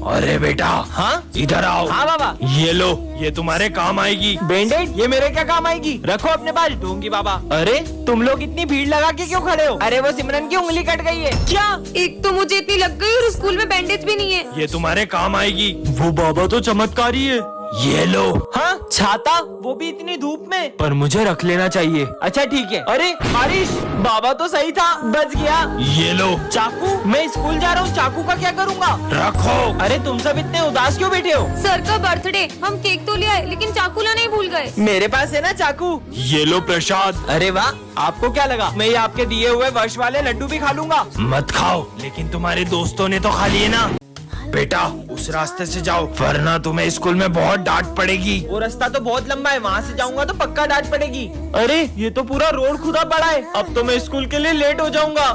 अरे बेटा, हाँ इधर आओ। हाँ बाबा। ये लो, ये तुम्हारे काम आएगी। बैंडेड? ये मेरे क्या काम आएगी? रखो अपने पास, दूंगी बाबा। अरे तुम लोग इतनी भीड़ लगा के क्यों खड़े हो? अरे वो सिमरन की उंगली कट गई है। क्या? एक तो मुझे इतनी लग गई और स्कूल में बैंडेज भी नहीं है। ये तुम्हारे काम आएगी। वो बाबा तो चमत्कारी है। ये लो। हाँ, छाता, वो भी इतनी धूप में। पर मुझे रख लेना चाहिए। अच्छा ठीक है। अरे आरिश, बाबा तो सही था, बच गया। ये लो। चाकू? मैं स्कूल जा रहा हूँ, चाकू का क्या करूँगा? रखो। अरे तुम सब इतने उदास क्यों बैठे हो? सर का बर्थडे, हम केक तो ले आए लेकिन चाकू लाना ही भूल गए। मेरे पास है ना चाकू। ये लो प्रसाद। अरे वाह, आपको क्या लगा मैं ये आपके दिए हुए वर्ष वाले लड्डू भी खा लूंगा? मत खाओ, लेकिन तुम्हारे दोस्तों ने तो खा लिए ना। बेटा उस रास्ते से जाओ, वरना तुम्हें स्कूल में बहुत डांट पड़ेगी। वो रास्ता तो बहुत लंबा है, वहाँ से जाऊंगा तो पक्का डांट पड़ेगी। अरे ये तो पूरा रोड खुदा पड़ा है, अब तो मैं स्कूल के लिए लेट हो जाऊंगा।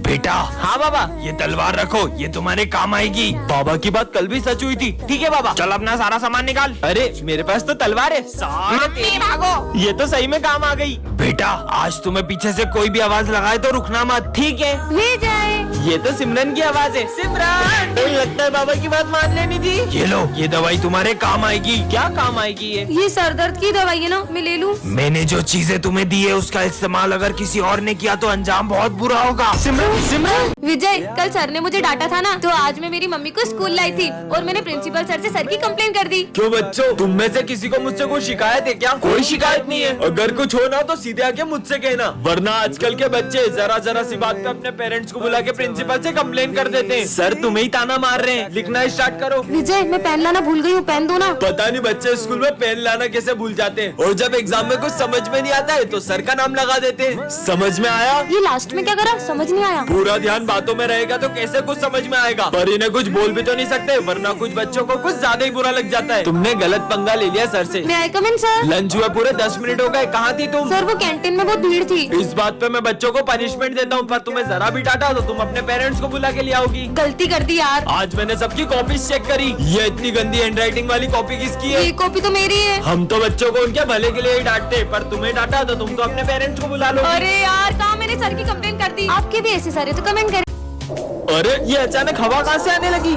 बेटा। हाँ बाबा। ये तलवार रखो, ये तुम्हारे काम आएगी। बाबा की बात कल भी सच हुई थी। ठीक है बाबा। चल अपना सारा सामान निकाल। अरे मेरे पास तो तलवार है। भागो। ये तो सही में काम आ गई। बेटा आज तुम्हें पीछे से कोई भी आवाज लगाए तो रुकना मत। ठीक है। ले जाए। ये तो सिमरन की आवाज है। सिमरन, तो लगता है बाबा की बात मान लेनी थी। ये लो, ये दवाई तुम्हारे काम आएगी। क्या काम आएगी ये? ये सर दर्द की दवाई है ना, मैं ले लूं? मैंने जो चीजें तुम्हें दी है उसका इस्तेमाल अगर किसी और ने किया तो अंजाम बहुत बुरा होगा। सिमरन, सिमरन। विजय, कल सर ने मुझे डांटा था ना, तो आज मैं मेरी मम्मी को स्कूल लाई थी और मैंने प्रिंसिपल सर से सर की कंप्लेन कर दी। क्यों बच्चों, तुम में से किसी को मुझसे कोई शिकायत है क्या? कोई शिकायत नहीं है। अगर कुछ हो ना तो सीधे आके मुझसे कहना, वरना आजकल के बच्चे जरा जरा सी बात पे अपने पेरेंट्स को बुला के प्रिंसिपल से कंप्लेन कर देते हैं। सर तुम्हें ही ताना मार रहे हैं, लिखना स्टार्ट करो। विजय, मैं पेन लाना भूल गई हूँ, पेन दो ना। पता नहीं बच्चे स्कूल में पेन लाना कैसे भूल जाते हैं, और जब एग्जाम में कुछ समझ में नहीं आता है तो सर का नाम लगा देते हैं। समझ में आया? ये लास्ट में क्या करा, समझ नहीं आया। पूरा ध्यान बातों में रहेगा तो कैसे कुछ समझ में आएगा? पर इन्हें कुछ बोल भी तो नहीं सकते, वरना कुछ बच्चों को कुछ ज्यादा ही बुरा लग जाता है। तुमने गलत पंगा ले लिया सर से। मैं आई कम इन सर? लंच हुए पूरे 10 मिनट हो गए, कहाँ थी तुम? सर वो कैंटीन में बहुत भीड़ थी। इस बात पे मैं बच्चों को पनिशमेंट देता हूँ, पर तुम्हें जरा भी डांटा तो तुम अपने पेरेंट्स को बुला के ले आओगी। गलती कर दी यार। आज मैंने सबकी कॉपी चेक करी, ये इतनी गंदी हैंडराइटिंग वाली कॉपी किसकी है? ये कॉपी तो मेरी है। हम तो बच्चों को उनके भले के लिए ही डांटते, पर तुम्हें डांटा तो तुम तो अपने पेरेंट्स को बुला लो। अरे यार, कहाँ मैंने सर की कंप्लेन कर दी। आपके भी ऐसे सारे तो कमेंट करें। अरे ये अचानक हवा कहाँ से आने लगी?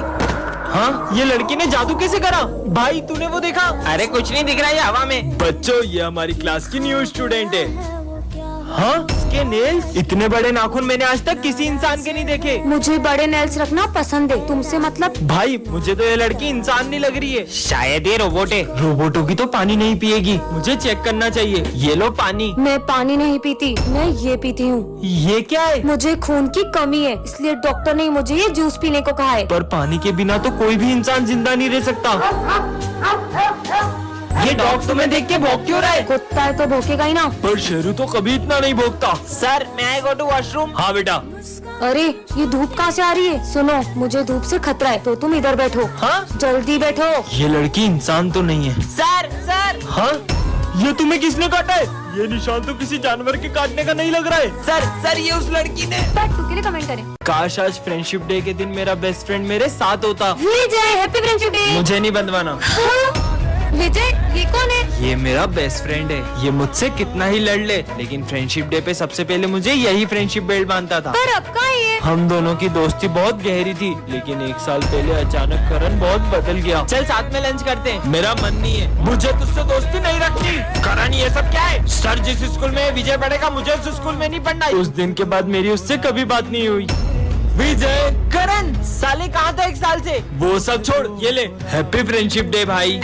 हाँ, ये लड़की ने जादू कैसे करा? भाई तूने वो देखा? अरे कुछ नहीं दिख रहा है हवा में। बच्चों ये हमारी क्लास की न्यू स्टूडेंट है। हाँ, इसके नेल्स, इतने बड़े नाखून मैंने आज तक किसी इंसान के नहीं देखे। मुझे बड़े नेल्स रखना पसंद है, तुमसे मतलब? भाई मुझे तो ये लड़की इंसान नहीं लग रही है, शायद ये रोबोट है। रोबोटों की तो पानी नहीं पिएगी, मुझे चेक करना चाहिए। ये लो पानी। मैं पानी नहीं पीती, मैं ये पीती हूँ। ये क्या है? मुझे खून की कमी है, इसलिए डॉक्टर ने मुझे ये जूस पीने को कहा है। पर पानी के बिना तो कोई भी इंसान जिंदा नहीं रह सकता। ये डॉग तुम्हें देख के भौंक क्यों रहा है? कुत्ता है तो भौंकेगा ही ना। पर शेरू तो कभी इतना नहीं भौंकता। सर मैं आई गो टू वॉशरूम। हाँ बेटा। अरे ये धूप कहाँ से आ रही है? सुनो, मुझे धूप से खतरा है, तो तुम इधर बैठो। हाँ? जल्दी बैठो। ये लड़की इंसान तो नहीं है। Sir sir. हाँ, ये तुम्हें किसने काटा है? ये निशान तो किसी जानवर के काटने का नहीं लग रहा है। सर सर, ये उस लड़की ने। टू के लिए कमेंट करें। काश आज फ्रेंडशिप डे के दिन मेरा बेस्ट फ्रेंड मेरे साथ होता। विजय, हैप्पी फ्रेंडशिप डे। मुझे नहीं बंधवाना। विजय, ये कौन है? ये मेरा बेस्ट फ्रेंड है, ये मुझसे कितना ही लड़ ले, लेकिन फ्रेंडशिप डे पे सबसे पहले मुझे यही फ्रेंडशिप बेल्ट बांधता था। पर अब कहाँ है ये? हम दोनों की दोस्ती बहुत गहरी थी, लेकिन 1 साल पहले अचानक करण बहुत बदल गया। चल साथ में लंच करते हैं। मेरा मन नहीं है, मुझे तुझसे दोस्ती नहीं रखनी। करण ये सब क्या है? सर जिस स्कूल में विजय पढ़ेगा मुझे उस स्कूल में नहीं पढ़ना। उस दिन के बाद मेरी उससे कभी बात नहीं हुई। विजय, करण साले कहाँ था 1 साल से? वो सब छोड़, ये ले हैप्पी फ्रेंडशिप डे भाई।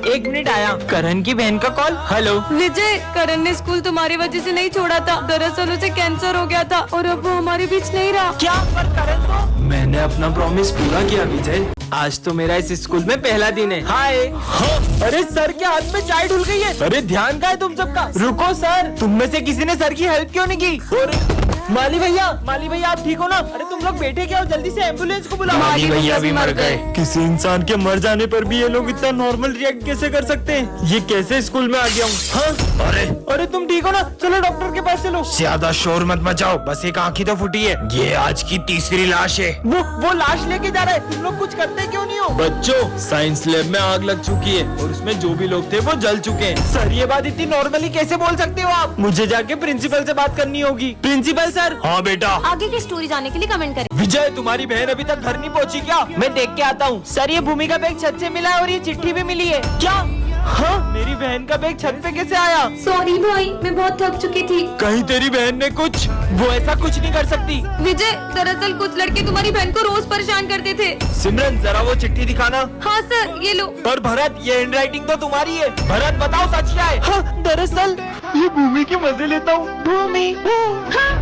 1 मिनट आया, करण की बहन का कॉल। हेलो विजय, करण ने स्कूल तुम्हारी वजह से नहीं छोड़ा था, दरअसल उसे कैंसर हो गया था और अब वो हमारे बीच नहीं रहा। क्या? पर करण तो मैंने अपना प्रॉमिस पूरा किया विजय। आज तो मेरा इस स्कूल में पहला दिन है। हाय। हाँ? अरे सर के हाथ में चाय ढुल गई है। अरे ध्यान का है तुम सबका? रुको सर, तुम में से किसी ने सर की हेल्प क्यों नहीं की? और माली भैया आप ठीक हो ना? अरे तुम लोग बैठे क्या हो, जल्दी से एम्बुलेंस को बुलाओ। माली भैया भी मर गए। किसी इंसान के मर जाने पर भी ये लोग इतना नॉर्मल रिएक्ट कैसे कर सकते हैं? ये कैसे स्कूल में आ गया हूँ? हाँ? अरे तुम ठीक हो ना? चलो डॉक्टर के पास चलो। ज्यादा शोर मत मचाओ, बस एक आंख ही तो फूटी है। ये आज की तीसरी लाश है। वो लाश लेके जा रहा है, तुम लोग कुछ करते क्यों नहीं हो? बच्चों, साइंस लैब में आग लग चुकी है और उसमें जो भी लोग थे वो जल चुके हैं। सर ये बात इतनी नॉर्मली कैसे बोल सकते हो आप? मुझे जाके प्रिंसिपल से बात करनी होगी। Principal sir. हाँ बेटा। आगे की स्टोरी जानने के लिए कमेंट करें। विजय, तुम्हारी बहन अभी तक घर नहीं पहुंची क्या? मैं देख के आता हूँ। सर, ये भूमि का बैग छत से मिला है और ये चिट्ठी भी मिली है। क्या? हाँ, मेरी बहन का बैग छत पे कैसे आया? सॉरी भाई, मैं बहुत थक चुकी थी। कहीं तेरी बहन ने कुछ? वो ऐसा कुछ नहीं कर सकती। विजय, दरअसल कुछ लड़के तुम्हारी बहन को रोज परेशान करते थे। सिमरन, जरा वो चिट्ठी दिखाना। हाँ सर, ये लो। पर भरत, ये हैंडराइटिंग तो तुम्हारी है। भरत, बताओ सच क्या है? हाँ, दरअसल ये भूमि के मजे लेता हूँ। भूमि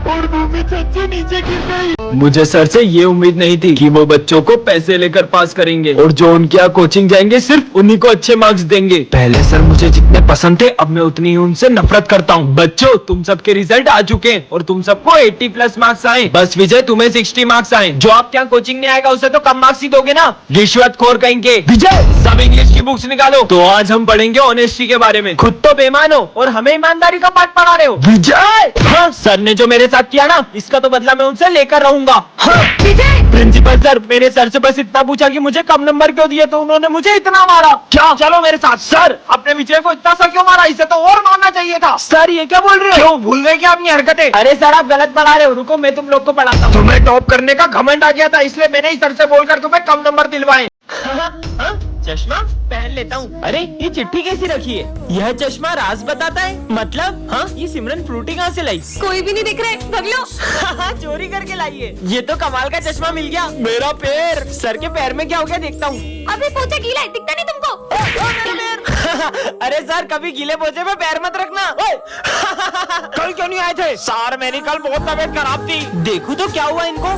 और भूमि छत से नीचे गिर गई। मुझे सर से ये उम्मीद नहीं थी कि वो बच्चों को पैसे लेकर पास करेंगे और जो उनके यहाँ कोचिंग जाएंगे सिर्फ उन्हीं को अच्छे मार्क्स देंगे। पहले सर मुझे जितने पसंद थे, अब मैं उतनी ही उनसे नफरत करता हूँ। बच्चों, तुम सबके रिजल्ट आ चुके हैं और तुम सबको 80+ मार्क्स आए। बस विजय, तुम्हें 60 मार्क्स आए। जो आप यहाँ कोचिंग नहीं आएगा उसे तो कम मार्क्स ही दोगे ना? रिश्वतखोर कहेंगे। विजय, सब इंग्लिश की बुक्स निकालो। तो आज हम पढ़ेंगे ऑनेस्टी के बारे में। खुद तो बेईमान हो और हमें ईमानदारी का पाठ पढ़ा रहे हो। विजय, हाँ, सर ने जो मेरे साथ किया ना, इसका तो बदला मैं उनसे लेकर रहूंगा। हाँ। प्रिंसिपल सर, मेरे सर से बस इतना पूछा कि मुझे कम नंबर क्यों दिए, तो उन्होंने मुझे इतना मारा। क्या? चलो मेरे साथ। सर, अपने विजय को इतना सा क्यों मारा? इसे तो और मारना चाहिए था। सर, ये क्या बोल रहे हो? क्यों भूल गए क्या अपनी हरकतें? अरे सर, आप गलत पढ़ा रहे हो। रुको, मैं तुम लोग को पढ़ाता हूँ। तुम्हें टॉप करने का घमंड आ गया था, इसलिए मैंने ही सर से बोलकर तुम्हें कम नंबर दिलवाए। चश्मा पहन लेता हूँ। अरे, ये चिट्ठी कैसी रखी है? यह चश्मा राज बताता है। मतलब? हाँ, ये सिमरन फ्रूटी कहाँ से लाई? कोई भी नहीं दिख रहा है, भाग लो। चोरी करके लाई है। ये तो कमाल का चश्मा मिल गया। मेरा पैर, सर के पैर में क्या हो गया देखता हूँ। अबे पोछा गीला है, दिखता नहीं तुमको? अरे सर, कभी गीले पोछे पे पैर मत रखना। कल क्यों नहीं आए थे? सर, मेरी कल बहुत तबीयत खराब थी। देखो तो क्या हुआ इनको।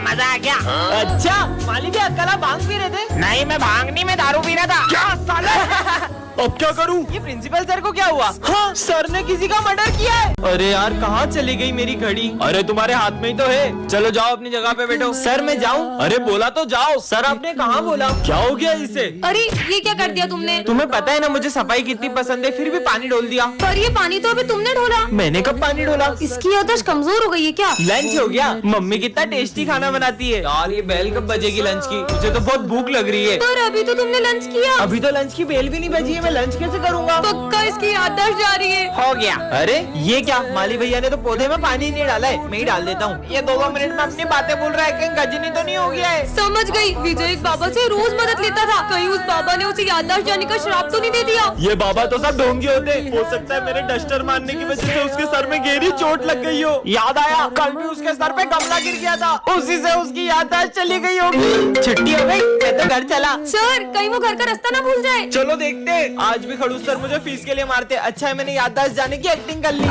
मजा आ गया। अच्छा, मालिक अकेला भांग पी रहे थे? नहीं, मैं भांग नहीं, मैं दारू पी रहा था। क्या साले? अब क्या करूं? ये प्रिंसिपल सर को क्या हुआ? हाँ, सर ने किसी का मर्डर किया है। अरे यार, कहाँ चली गई मेरी घड़ी? अरे तुम्हारे हाथ में ही तो है। चलो जाओ अपनी जगह पे बैठो। सर, मैं जाऊँ? अरे बोला तो जाओ। सर, आपने कहाँ बोला? क्या हो गया इसे? अरे, ये क्या कर दिया तुमने? तुम्हें पता है ना मुझे सफाई कितनी पसंद है, फिर भी पानी डोल दिया। पर ये पानी तो अभी तुमने ढोला। मैंने कब पानी डोला? इसकी याददाश्त कमजोर हो गई है क्या? लंच हो गया। मम्मी कितना टेस्टी खाना बनाती है। यार, ये बेल कब बजेगी लंच की? मुझे तो बहुत भूख लग रही है। पर अभी तो तुमने लंच किया। अभी तो लंच की बेल भी नहीं बजी है, मैं लंच कैसे करूँगा? पक्का इसकी याददाश्त जा रही है। हो गया। अरे, ये क्या? माली भैया ने तो पौधे में पानी नहीं डाला है, मैं ही डाल देता हूँ। ये 2 मिनट में अपनी बातें बोल रहा है, कहीं गजनी तो नहीं हो गया है? समझ गई। विजय एक बाबा से रोज मदद लेता था, कहीं उस बाबा ने उसे याददाश्त जाने का श्राप तो नहीं दे दिया? ये बाबा तो सब ढोंगी होते। हो सकता है मेरे डस्टर मारने की वजह से उसके सर में गहरी चोट लग गई हो। याद आया, कल भी उसके सर पे गमला गिर गया था, उसी से उसकी याददाश्त चली गई होगी। छुट्टी हो गई, मैं तो घर चला। सर, कहीं वो घर का रास्ता ना भूल जाए। चलो देखते हैं। आज भी खड़ूस सर मुझे फीस के लिए मारते। अच्छा है मैंने याददाश्त जाने की एक्टिंग कर ली।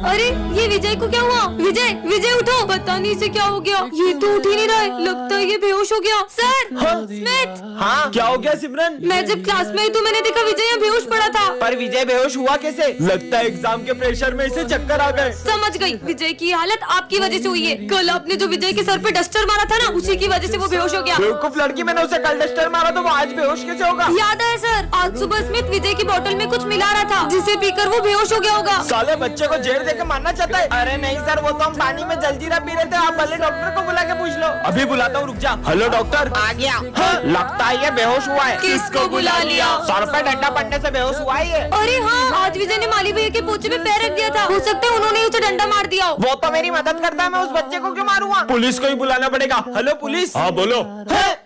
अरे, ये विजय को क्या हुआ? विजय, विजय उठो। पता नहीं इसे क्या हो गया, ये तो उठ ही नहीं रहा है। लगता है ये बेहोश हो गया। Sir, Smith. हाँ, क्या हो गया सिमरन? मैं जब क्लास में आई तो मैंने देखा विजय यहाँ बेहोश पड़ा था। पर विजय बेहोश हुआ कैसे? लगता है एग्जाम के प्रेशर में इसे चक्कर आ गए। समझ गई, विजय की हालत आपकी वजह से हुई है। कल आपने जो विजय के सर पे डस्टर मारा था ना, उसी की वजह से वो बेहोश हो गया। बेवकूफ लड़की, मैंने उसे कल डस्टर मारा तो वो आज बेहोश कैसे होगा? याद है सर, आज सुबह स्मिथ विजय की बोतल में कुछ मिला रहा था, जिसे पीकर वो बेहोश हो गया होगा। साले बच्चे को जेल देके मारना चाहता है। अरे नहीं सर, वो तो हम पानी में जलजीरा पी रहे थे। आप भले डॉक्टर को बुला के पूछ लो। अभी बुलाता हूँ, रुक जा। Hello doctor. आ गया। हाँ, लगता है ये बेहोश हुआ है। किसको बुला लिया? सर पे डंडा पड़ने से बेहोश हुआ है ये। अरे हाँ, आज विजय ने माली भैया के पोछे में पैर रख दिया था, हो सकता है उन्होंने उसे डंडा मार दिया हो। वो तो मेरी मदद करता है, मैं उस बच्चे को क्यों मारूंगा? पुलिस को ही बुलाना पड़ेगा। Hello police. हाँ बोलो।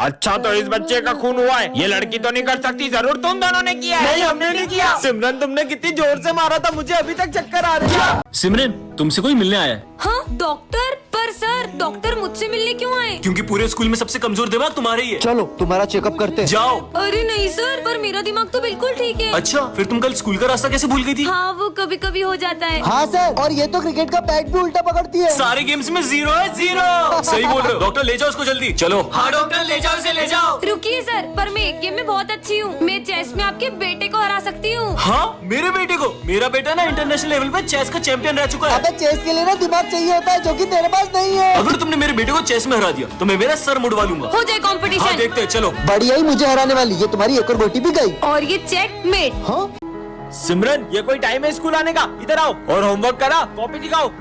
अच्छा, तो इस बच्चे का खून हुआ है, ये लड़की तो नहीं कर सकती, जरूर तुम दोनों ने किया है। नहीं, हमने नहीं किया। सिमरन, तुमने कितनी जोर से मारा था, मुझे अभी तक चक्कर आ रही है। सिमरन, तुमसे कोई मिलने आया है? हाँ डॉक्टर, पर सर डॉक्टर मुझसे मिलने क्यों आए? क्योंकि पूरे स्कूल में सबसे कमजोर दिमाग तुम्हारा ही है। चलो तुम्हारा चेकअप करते हैं। जाओ। अरे नहीं सर, पर मेरा दिमाग तो बिल्कुल ठीक है। अच्छा, फिर तुम कल स्कूल का रास्ता कैसे भूल गई थी? हाँ, वो कभी कभी हो जाता है। हाँ सर, और ये तो क्रिकेट का बैट भी उल्टा पकड़ती है। सारे गेम्स में 0 है 0। सही बोल रहे हो। डॉक्टर ले जाओ उसको जल्दी। चलो। हाँ डॉक्टर, ले जाओ इसे, ले जाओ। रुकिए सर, पर मैं एक गेम में बहुत अच्छी हूँ। मैं चेस में आपके बेटे को हरा सकती हूँ। हाँ, मेरे बेटे को? मेरा बेटा ना इंटरनेशनल लेवल पे चेस का चैंपियन रह चुका है। अबे चेस के लिए ना दिमाग चाहिए होता है, जो कि तेरे पास नहीं है। अगर तुमने मेरे बेटे को चेस में हरा दिया तो मैं मेरा सर मुड़वा लूंगा। हो जाए हाँ, कंपटीशन। देखते हैं, चलो। बढ़िया ही मुझे हराने वाली, ये तुम्हारी एक और गोटी भी गई। और ये चेकमेट। हाँ सिमरन, ये कोई टाइम है स्कूल आने का? इधर आओ और होमवर्क करा, कॉपी दिखाओ।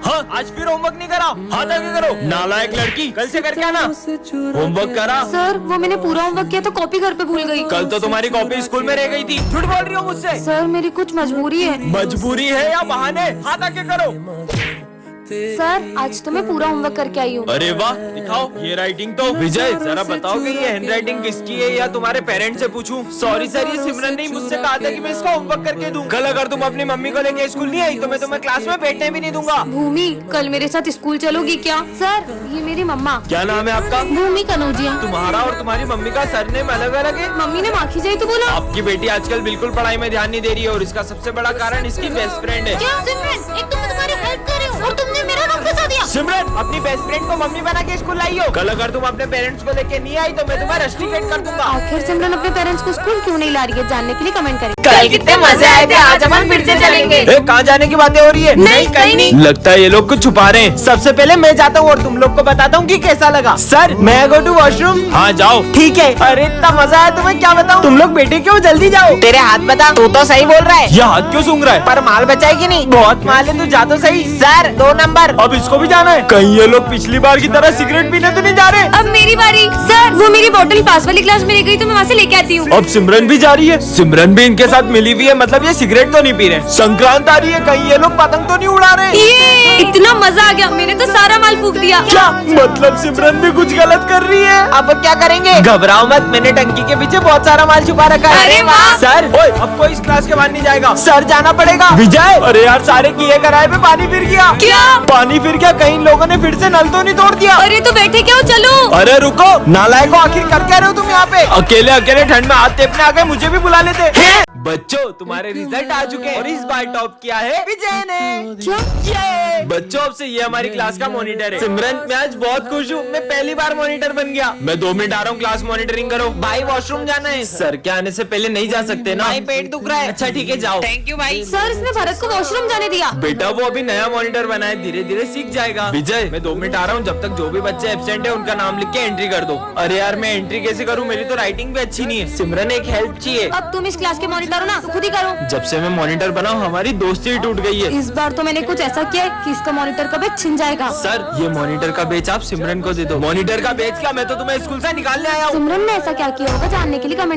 हाँ, आज फिर होमवर्क नहीं करा? हाथ आगे करो, नालायक लड़की, कल से करके आना। होमवर्क करा? सर, वो मैंने पूरा होमवर्क किया तो कॉपी घर पे भूल गई। कल तो तुम्हारी कॉपी स्कूल में रह गई थी। झूठ बोल रही हो मुझसे। सर, मेरी कुछ मजबूरी है। मजबूरी है या बहाने? हाथ आगे करो। सर आज तो मैं पूरा होमवर्क करके आई हूँ। अरे वाह, दिखाओ ये राइटिंग तो। विजय जरा बताओगे ये हैंडराइटिंग किसकी है या तुम्हारे पेरेंट्स से पूछूं? सॉरी सर, ये सिमरन ने मुझसे कहा था कि मैं इसका होमवर्क करके दूं। कल अगर तुम अपनी मम्मी को लेके स्कूल नहीं आई तो मैं तुम्हें क्लास में बैठने भी नहीं दूंगा। भूमि कल मेरे साथ स्कूल चलोगी क्या? सर ये मेरी मम्मा। क्या नाम है आपका? भूमि कनौजिया। तुम्हारा और तुम्हारी मम्मी का सरनेम अलग अलग है। मम्मी ने माखी जाई तो बोला। आपकी बेटी आजकल बिल्कुल पढ़ाई में ध्यान नहीं दे रही है और इसका सबसे बड़ा कारण इसकी बेस्ट फ्रेंड है। क्या सिमरन, एक तो मैं तुम्हारी हेल्प कर रही हूँ और तुमने मेरा नाम फंसा दिया। सिमरन अपनी बेस्ट फ्रेंड को मम्मी बना के स्कूल लाई हो। कल अगर तुम अपने पेरेंट्स को लेके नहीं आई तो मैं तुम्हें रस्टिकेट कर दूंगा। आखिर सिमरन अपने पेरेंट्स को स्कूल क्यों नहीं ला रही है, जानने के लिए कमेंट करें। कल कितने मजे आए थे, आज हम फिर से चलेंगे। कहाँ जाने की बातें हो रही है? नहीं, कहीं नहीं। लगता है ये लोग कुछ छुपा रहे हैं। सबसे पहले मैं जाता हूँ और तुम लोग को बताता हूँ कि कैसा लगा। सर मैं गो टू वॉशरूम। हाँ जाओ। ठीक है। अरे इतना मजा आया तुम्हें क्या बताऊँ। तुम लोग बेटे क्यों, जल्दी जाओ। तेरे हाथ बता, तू तो सही बोल रहा है। ये हाथ क्यों सूंघ रहा है? पर माल बचाएगी नहीं। बहुत माल है, तू जा तो सही। Sir 2 number. अब इसको भी जाना है? कहीं ये लोग पिछली बार की तरह सिगरेट पीने तो नहीं जा रहे? अब मेरी बारी। सर वो मेरी बोतल पास वाली क्लास में रह गई तो मैं वहाँ से लेके आती हूँ। अब सिमरन भी जा रही है। सिमरन भी इनके साथ मिली हुई है, मतलब ये सिगरेट तो नहीं पी रहे। संक्रांत आ रही है, कहीं ये लोग पतंग तो नहीं उड़ा रहे? ये इतना मजा आ गया, मैंने तो सारा माल फूक दिया। क्या मतलब सिमरन भी कुछ गलत कर रही है? अब क्या करेंगे? घबराओ मत, मैंने टंकी के पीछे बहुत सारा माल छुपा रखा है। अरे वाह। सर ओए, अब कोई इस क्लास के बाहर नहीं जाएगा। सर जाना पड़ेगा। विजय अरे यार, सारे किए कराए पे पानी फिर गया। क्या पानी फिर गया? कहीं लोगों ने फिर से नल तो नहीं तोड़ दिया? अरे तो बैठे क्या हो, चलो। अरे रुको नालायको, आखिर कर क्या रहे हो तुम यहाँ पे? अकेले अकेले ठंड में हाथ टेपने आ गए, मुझे भी बुला लेते। बच्चों तुम्हारे रिजल्ट आ चुके हैं और इस बार टॉप किया है विजय ने। क्या? ये बच्चों अब से ये हमारी क्लास का मॉनिटर है। सिमरन मैं आज बहुत खुश हूँ, मैं पहली बार मॉनिटर बन गया। मैं 2 मिनट आ रहा हूँ, क्लास मॉनिटरिंग करो। भाई वॉशरूम जाना है। सर के आने से पहले नहीं जा सकते ना? भाई पेट दुख रहा है। अच्छा ठीक है जाओ। थैंक यू भाई। सर इसने भरत को वॉशरूम जाने दिया। बेटा वो अभी नया मॉनिटर बना है, धीरे धीरे सीख जाएगा। विजय मैं 2 मिनट आ रहा हूँ, जब तक जो भी बच्चे एब्सेंट है उनका नाम लिख के एंट्री कर दो। अरे यार मैं एंट्री कैसे करूँ, मेरी तो राइटिंग भी अच्छी नहीं है। सिमरन एक हेल्प चाहिए। अब तुम इस क्लास के मॉनिटर हो ना, तो खुद ही करो। जब से मैं मॉनिटर बना हूँ हमारी दोस्ती ही टूट गई है। इस बार तो मैंने कुछ ऐसा किया है कि इसका मॉनिटर का बैच छिन जाएगा। सर ये मॉनिटर का बेच आप सिमरन को दे दो। मॉनिटर का बेच क्या, मैं तो तुम्हें स्कूल से निकालने आया हूँ। सिमरन ने ऐसा क्या किया होगा, जानने के लिए कमेंट